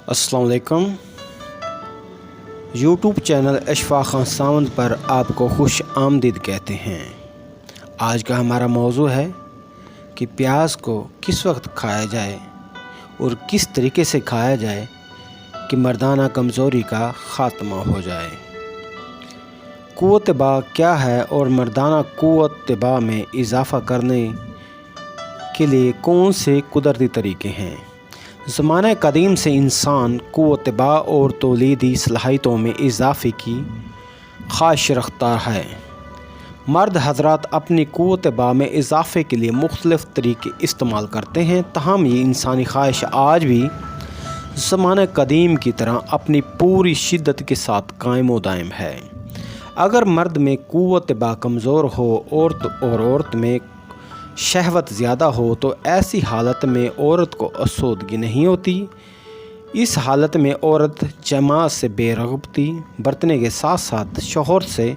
अस्सलाम वालेकुम। YouTube channel Ashfaq Khan Sawant पर आपको खुश आमदीद कहते हैं। आज का हमारा मौजू है कि प्याज को किस वक्त खाया जाए और किस तरीके से खाया जाए कि मर्दाना कमज़ोरी का ख़ात्मा हो जाए। क़ुव्वत बा क्या है और मर्दाना क़ुव्वत बा में इजाफ़ा करने के लिए कौन से कुदरती तरीके हैं। ज़माने कदीम से इंसान क़ुव्वत बा और तौलीदी सलाहियतों में इजाफ़े की ख्वाहिश रखता है। मर्द हज़रात अपनी क़ुव्वत बा में इजाफ़े के लिए मुख्तलिफ़ तरीके इस्तेमाल करते हैं, ताहम ये इंसानी ख्वाहिश आज भी ज़माने कदीम की तरह अपनी पूरी शिद्दत के साथ कायम व दायम है। अगर मर्द में क़ुव्वत बा कमज़ोर हो और औरत में शहवत ज़्यादा हो तो ऐसी हालत में औरत को आसूदगी नहीं होती। इस हालत में औरत जमात से बेरग़बती बरतने के साथ साथ शौहर से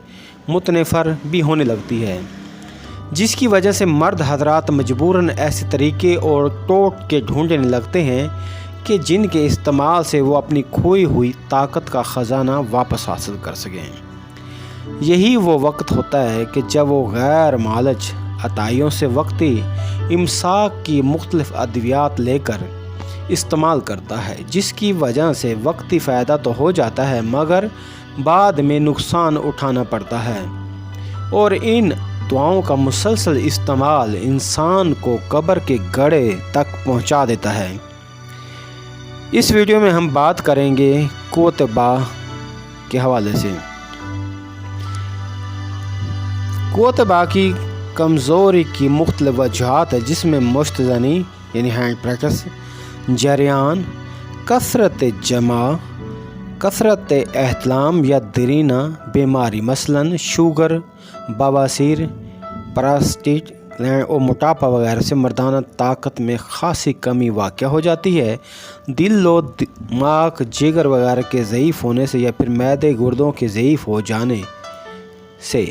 मुतनफ़र भी होने लगती है, जिसकी वजह से मर्द हज़रात मजबूरन ऐसे तरीके और टोटके ढूंढने लगते हैं कि जिनके इस्तेमाल से वो अपनी खोई हुई ताकत का ख़जाना वापस हासिल कर सकें। यही वो वक्त होता है कि जब वो गैर मालच अताइयों से वक्ती इमसाक की मुख्तलिफ़ अद्वियात लेकर इस्तेमाल करता है, जिसकी वजह से वक्ती फ़ायदा तो हो जाता है मगर बाद में नुकसान उठाना पड़ता है। और इन दुआओं का मुसलसल इस्तेमाल इंसान को कब्र के गड़े तक पहुंचा देता है। इस वीडियो में हम बात करेंगे क़ुव्वत बा के हवाले से। क़ुव्वत बा की कमज़ोरी की मुख्तलिफ़ वजूहात है, जिसमें मुश्तज़नी यानी हैंड प्रैक्टिस, जरियान, कसरत जमा, कसरत एहतलाम या दरीना बीमारी मसलन शुगर, बवासीर, प्रोस्टेट और मोटापा वगैरह से मर्दाना ताकत में ख़ासी कमी वाक़या हो जाती है। दिल व दिमाग, जिगर वगैरह के ज़ईफ़ होने से या फिर मैदे गुर्दों के ज़ईफ़ हो जाने से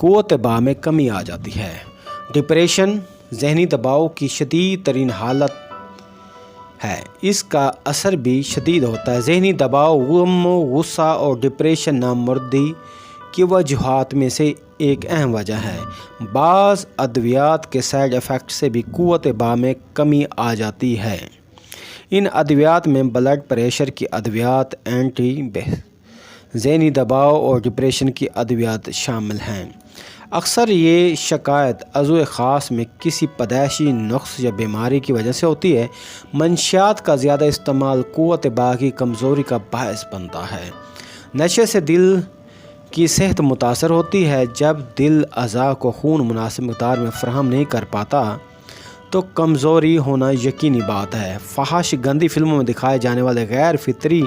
क़ुव्वत बा में कमी आ जाती है। डिप्रेशन ज़हनी दबाव की शदीद तरीन हालत है, इसका असर भी शदीद होता है। ज़हनी दबाव, गम, गुस्सा और डिप्रेशन नामर्दी की वजूहात में से एक अहम वजह है। बाज़ अद्वियात के साइड इफ़ेक्ट से भी क़ुव्वत बा में कमी आ जाती है। इन अद्वियात में ब्लड प्रेशर की अद्वियात, ज़हनी दबाव और डिप्रेशन की अद्वियात शामिल हैं। अक्सर ये शिकायत अज़ू ख़ास में किसी पैदाइशी नुक्स या बीमारी की वजह से होती है। मंशियात का ज़्यादा इस्तेमाल क़ुव्वत बा की कमज़ोरी का बायस बनता है। नशे से दिल की सेहत मुतासर होती है। जब दिल अज़ा को खून मुनासिब मक़दार में फ़राहम नहीं कर पाता तो कमज़ोरी होना यकीनी बात है। फ़हाश गंदी फिल्मों में दिखाए जाने वाले गैर फितरी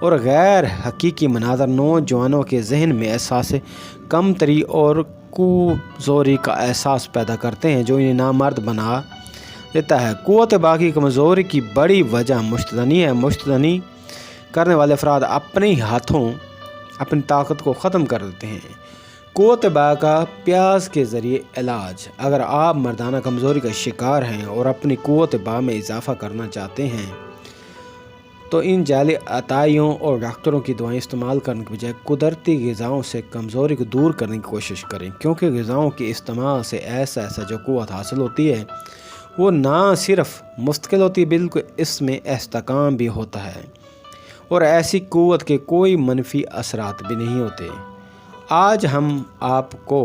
और गैर हकीकी मनाज़र नौजवानों के जहन में एहसास कमतरी और कमज़ोरी का एहसास पैदा करते हैं, जो इन्हें नामर्द बना देता है। क़ुव्वत बा की कमज़ोरी की बड़ी वजह मुश्तदनी है। मुश्तदनी करने वाले अफराद अपने ही हाथों अपनी ताकत को ख़त्म कर देते हैं। क़ुव्वत बा का प्याज के ज़रिए इलाज। अगर आप मर्दाना कमज़ोरी का शिकार हैं और अपनी क़ुव्वत बा में इजाफ़ा करना चाहते हैं तो इन जाली अताइयों और डॉक्टरों की दवाएं इस्तेमाल करने के बजाय कुदरती ग़िज़ाओं से कमज़ोरी को दूर करने की कोशिश करें, क्योंकि ग़िज़ाओं के इस्तेमाल से ऐसा जो क़ुव्वत हासिल होती है वो ना सिर्फ मुस्तकिल होती है बल्कि इसमें इस्तेकाम भी होता है और ऐसी क़ुव्वत के कोई मनफी असरात भी नहीं होते। आज हम आपको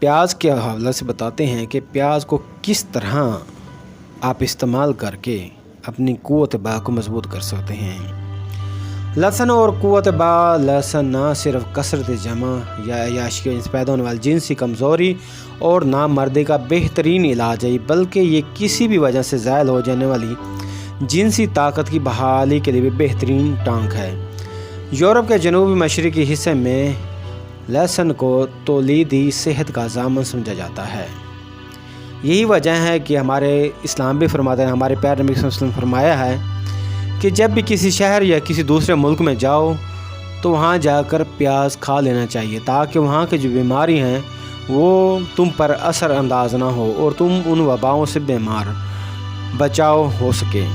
प्याज के हवाले से बताते हैं कि प्याज को किस तरह आप इस्तेमाल करके अपनी क़ुव्वत बा को मजबूत कर सकते हैं। लहसुन और क़ुव्वत बा। लहसुन ना सिर्फ कसरत जमा या अय्याशी की वजह से पैदा होने वाली जिनसी कमज़ोरी और नामर्दी का बेहतरीन इलाज है, बल्कि ये किसी भी वजह से ज़ायल हो जाने वाली जिनसी ताकत की बहाली के लिए भी बेहतरीन टांक है। यूरोप के जनूबी मशरक़ी हिस्से में लहसुन को तौलीदी सेहत का ज़ामन समझा जाता है। यही वजह है कि हमारे इस्लाम भी फरमाते हैं, हमारे प्यारे नबी सल्लल्लाहु अलैहि वसल्लम फरमाया है कि जब भी किसी शहर या किसी दूसरे मुल्क में जाओ तो वहाँ जाकर प्याज खा लेना चाहिए, ताकि वहाँ की जो बीमारी हैं وہ تم پر اثر انداز نہ ہو اور تم ان وباؤں سے بیمار بچاؤ ہو سکے۔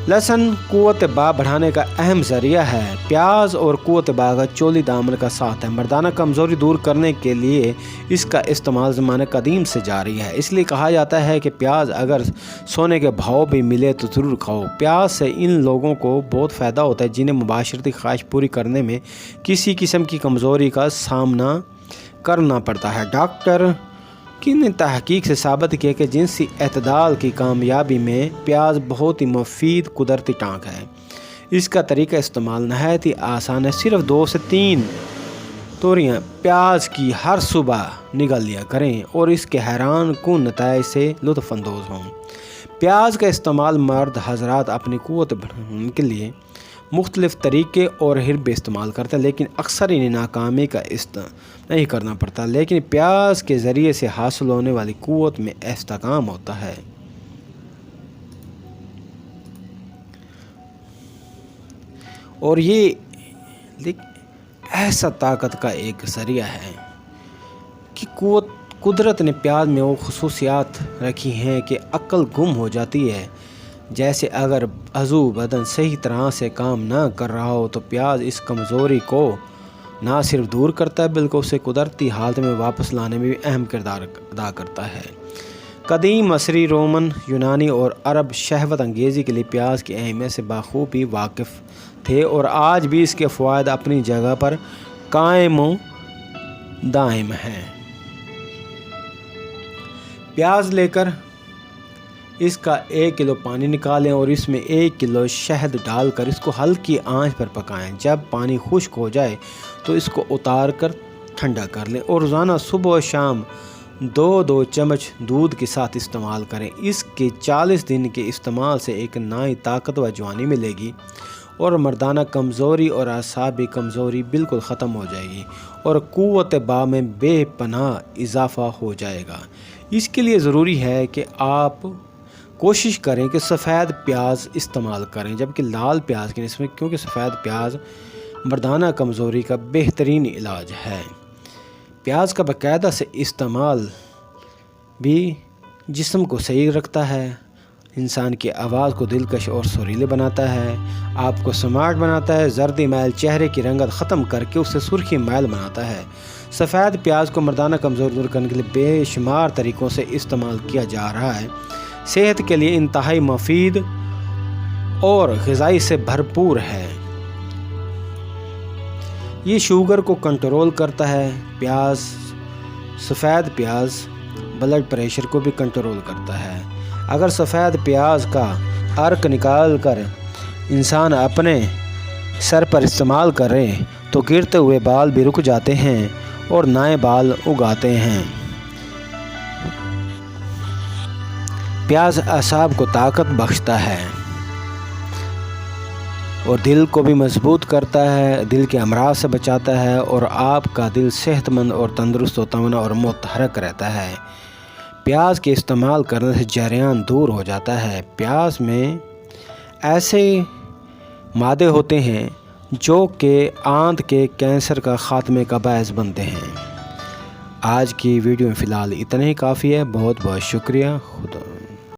لہسن قوت باہ بڑھانے کا اہم ذریعہ ہے۔ پیاز اور قوت باہ کا چولی دامن کا ساتھ ہے۔ مردانہ کمزوری دور کرنے کے لیے اس کا استعمال زمانہ قدیم سے جاری ہے۔ اس لیے کہا جاتا ہے کہ پیاز اگر سونے کے بھاؤ بھی ملے تو ضرور کھاؤ۔ پیاز سے ان لوگوں کو بہت فائدہ ہوتا ہے جنہیں مباشرتی خواہش پوری کرنے میں کسی قسم کی کمزوری کا سامنا کرنا پڑتا ہے۔ ڈاکٹر کی نے تحقیق سے ثابت کیا کہ جنسی اعتدال کی کامیابی میں پیاز بہت ہی مفید قدرتی ٹانک ہے۔ اس کا طریقہ استعمال نہایت ہی آسان ہے۔ صرف 2 سے 3 توریاں پیاز کی ہر صبح نگل لیا کریں اور اس کے حیران کن نتائج سے لطف اندوز ہوں۔ پیاز کا استعمال مرد حضرات اپنی قوت بڑھانے کے لیے مختلف طریقے اور حربے استعمال کرتے ہیں، لیکن اکثر انہیں ناکامی کا نہیں کرنا پڑتا، لیکن پیاز کے ذریعے سے حاصل ہونے والی قوت میں استحکام ہوتا ہے۔ اور یہ ایسا طاقت کا ایک ذریعہ ہے کہ قدرت نے پیاز میں وہ خصوصیات رکھی ہیں کہ عقل گم ہو جاتی ہے۔ جیسے اگر عضو بدن صحیح طرح سے کام نہ کر رہا ہو تو پیاز اس کمزوری کو نہ صرف دور کرتا ہے بلکہ اسے قدرتی حالت میں واپس لانے میں بھی اہم کردار ادا کرتا ہے۔ قدیم مصری، رومن، یونانی اور عرب شہوت انگیزی کے لیے پیاز کی اہمیت سے بخوبی واقف تھے اور آج بھی اس کے فوائد اپنی جگہ پر قائم و دائم ہیں۔ پیاز لے کر اس کا 1 کلو پانی نکالیں اور اس میں 1 کلو شہد ڈال کر اس کو ہلکی آنچ پر پکائیں۔ جب پانی خشک ہو جائے تو اس کو اتار کر ٹھنڈا کر لیں اور روزانہ صبح و شام 2 چمچ دودھ کے ساتھ استعمال کریں۔ اس کے 40 دن کے استعمال سے ایک نئی طاقت و جوانی ملے گی اور مردانہ کمزوری اور اعصابی کمزوری بالکل ختم ہو جائے گی اور قوت باہ میں بے پناہ اضافہ ہو جائے گا۔ اس کے لیے ضروری ہے کہ آپ کوشش کریں کہ سفید پیاز استعمال کریں جبکہ لال پیاز کی نسبت، کیونکہ سفید پیاز مردانہ کمزوری کا بہترین علاج ہے۔ پیاز کا باقاعدہ سے استعمال بھی جسم کو صحیح رکھتا ہے، انسان کی آواز کو دلکش اور سریلے بناتا ہے، آپ کو سمارٹ بناتا ہے، زردی میل چہرے کی رنگت ختم کر کے اسے سرخی میل بناتا ہے۔ سفید پیاز کو مردانہ کمزوری دور کرنے کے لیے بے شمار طریقوں سے استعمال کیا جا رہا ہے۔ صحت کے لیے انتہائی مفید اور غذائی سے بھرپور ہے۔ یہ شوگر کو کنٹرول کرتا ہے۔ سفید پیاز بلڈ پریشر کو بھی کنٹرول کرتا ہے۔ اگر سفید پیاز کا عرق نکال کر انسان اپنے سر پر استعمال کرے تو گرتے ہوئے بال بھی رک جاتے ہیں اور نئے بال اگاتے ہیں۔ پیاز اعصاب کو طاقت بخشتا ہے اور دل کو بھی مضبوط کرتا ہے، دل کے امراض سے بچاتا ہے اور آپ کا دل صحت مند اور تندرست و توانا اور متحرک رہتا ہے۔ پیاز کے استعمال کرنے سے جریان دور ہو جاتا ہے۔ پیاز میں ایسے مادے ہوتے ہیں جو کہ آنت کے کینسر کا خاتمے کا باعث بنتے ہیں۔ آج کی ویڈیو میں فی الحال اتنا ہی کافی ہے۔ بہت بہت شکریہ۔ خدا